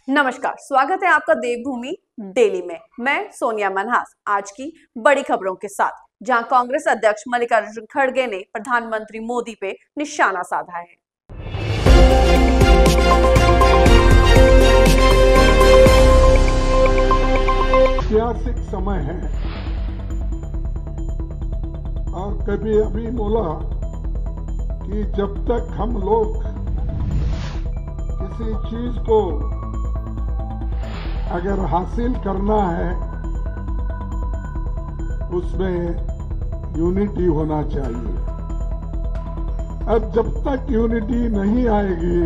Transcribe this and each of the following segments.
नमस्कार, स्वागत है आपका देवभूमि डेली में। मैं सोनिया मनहास आज की बड़ी खबरों के साथ, जहां कांग्रेस अध्यक्ष मल्लिकार्जुन खड़गे ने प्रधानमंत्री मोदी पे निशाना साधा है। ऐतिहासिक समय है और कभी अभी बोला कि जब तक हम लोग किसी चीज को अगर हासिल करना है उसमें यूनिटी होना चाहिए। अब जब तक यूनिटी नहीं आएगी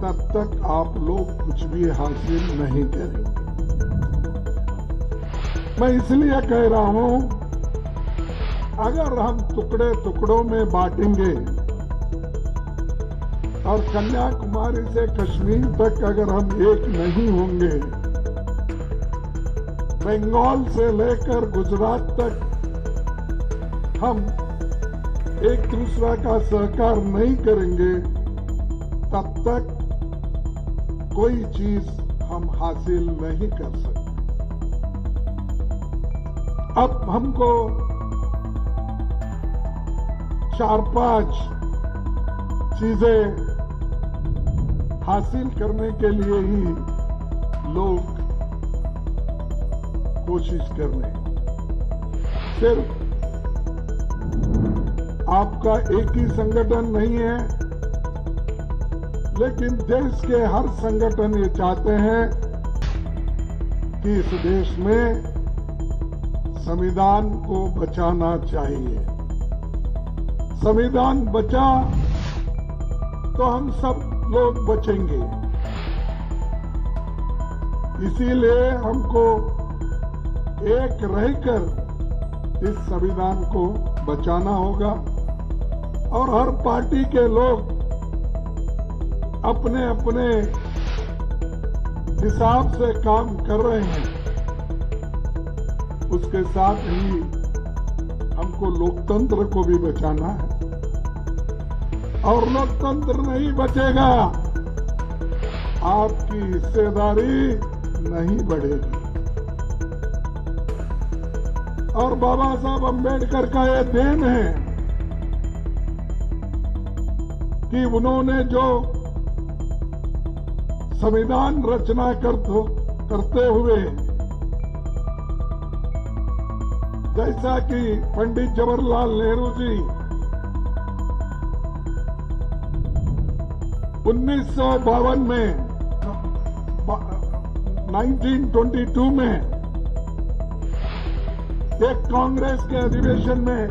तब तक आप लोग कुछ भी हासिल नहीं करेंगे। मैं इसलिए कह रहा हूं, अगर हम टुकड़े टुकड़ों में बांटेंगे और कन्याकुमारी से कश्मीर तक अगर हम एक नहीं होंगे, बंगाल से लेकर गुजरात तक हम एक दूसरा का सहकार नहीं करेंगे, तब तक कोई चीज हम हासिल नहीं कर सकते। अब हमको 4-5 चीजें हासिल करने के लिए ही लोग कोशिश कर रहे हैं। सिर्फ आपका एक ही संगठन नहीं है, लेकिन देश के हर संगठन ये चाहते हैं कि इस देश में संविधान को बचाना चाहिए। संविधान बचा तो हम सब लोग बचेंगे। इसीलिए हमको एक रहकर इस संविधान को बचाना होगा और हर पार्टी के लोग अपने अपने हिसाब से काम कर रहे हैं। उसके साथ ही हमको लोकतंत्र को भी बचाना है और लोकतंत्र नहीं बचेगा, आपकी हिस्सेदारी नहीं बढ़ेगी। और बाबा साहब अम्बेडकर का यह देन है कि उन्होंने जो संविधान रचना करते हुए, जैसा कि पंडित जवाहरलाल नेहरू जी 1952 में 1922 में एक कांग्रेस के अधिवेशन में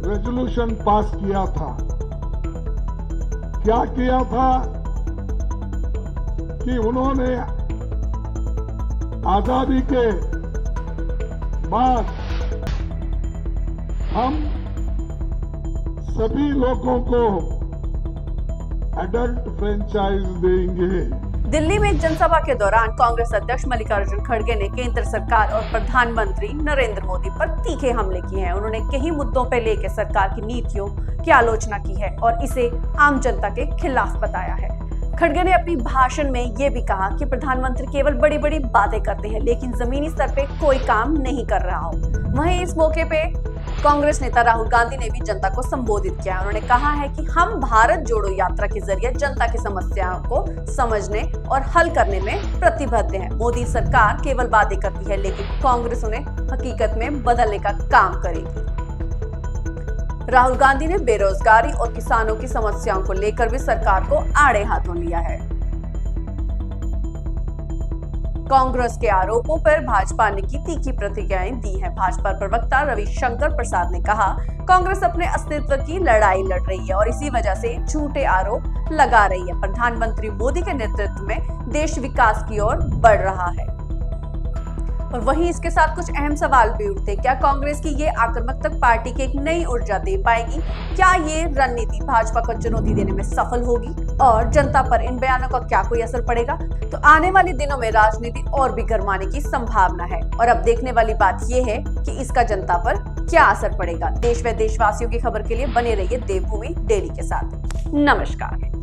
रेजोल्यूशन पास किया था। क्या किया था कि उन्होंने आजादी के बाद हम सभी लोगों को एडल्ट फ्रेंचाइज देंगे। दिल्ली में एक जनसभा के दौरान कांग्रेस अध्यक्ष मल्लिकार्जुन खड़गे ने केंद्र सरकार और प्रधानमंत्री नरेंद्र मोदी पर तीखे हमले किए हैं। उन्होंने कई मुद्दों पर लेकर सरकार की नीतियों की आलोचना की है और इसे आम जनता के खिलाफ बताया है। खड़गे ने अपनी भाषण में यह भी कहा कि प्रधानमंत्री केवल बड़ी बड़ी बातें करते हैं, लेकिन जमीनी स्तर पे कोई काम नहीं कर रहा हो। वहीं इस मौके पे कांग्रेस नेता राहुल गांधी ने भी जनता को संबोधित किया। उन्होंने कहा है कि हम भारत जोड़ो यात्रा के जरिए जनता की समस्याओं को समझने और हल करने में प्रतिबद्ध है। मोदी सरकार केवल बातें करती है, लेकिन कांग्रेस उन्हें हकीकत में बदलने का काम करेगी। राहुल गांधी ने बेरोजगारी और किसानों की समस्याओं को लेकर भी सरकार को आड़े हाथों लिया है। कांग्रेस के आरोपों पर भाजपा ने की तीखी प्रतिक्रियाएं दी हैं। भाजपा प्रवक्ता रविशंकर प्रसाद ने कहा, कांग्रेस अपने अस्तित्व की लड़ाई लड़ रही है और इसी वजह से झूठे आरोप लगा रही है। प्रधानमंत्री मोदी के नेतृत्व में देश विकास की ओर बढ़ रहा है। और वहीं इसके साथ कुछ अहम सवाल भी उठते। क्या कांग्रेस की ये आक्रामकता पार्टी की एक नई ऊर्जा दे पाएगी? क्या ये रणनीति भाजपा को चुनौती देने में सफल होगी? और जनता पर इन बयानों का क्या कोई असर पड़ेगा? तो आने वाले दिनों में राजनीति और भी गर्माने की संभावना है। और अब देखने वाली बात यह है कि इसका जनता पर क्या असर पड़ेगा। देश व देशवासियों की खबर के लिए बने रहिए देवभूमि डेली के साथ। नमस्कार।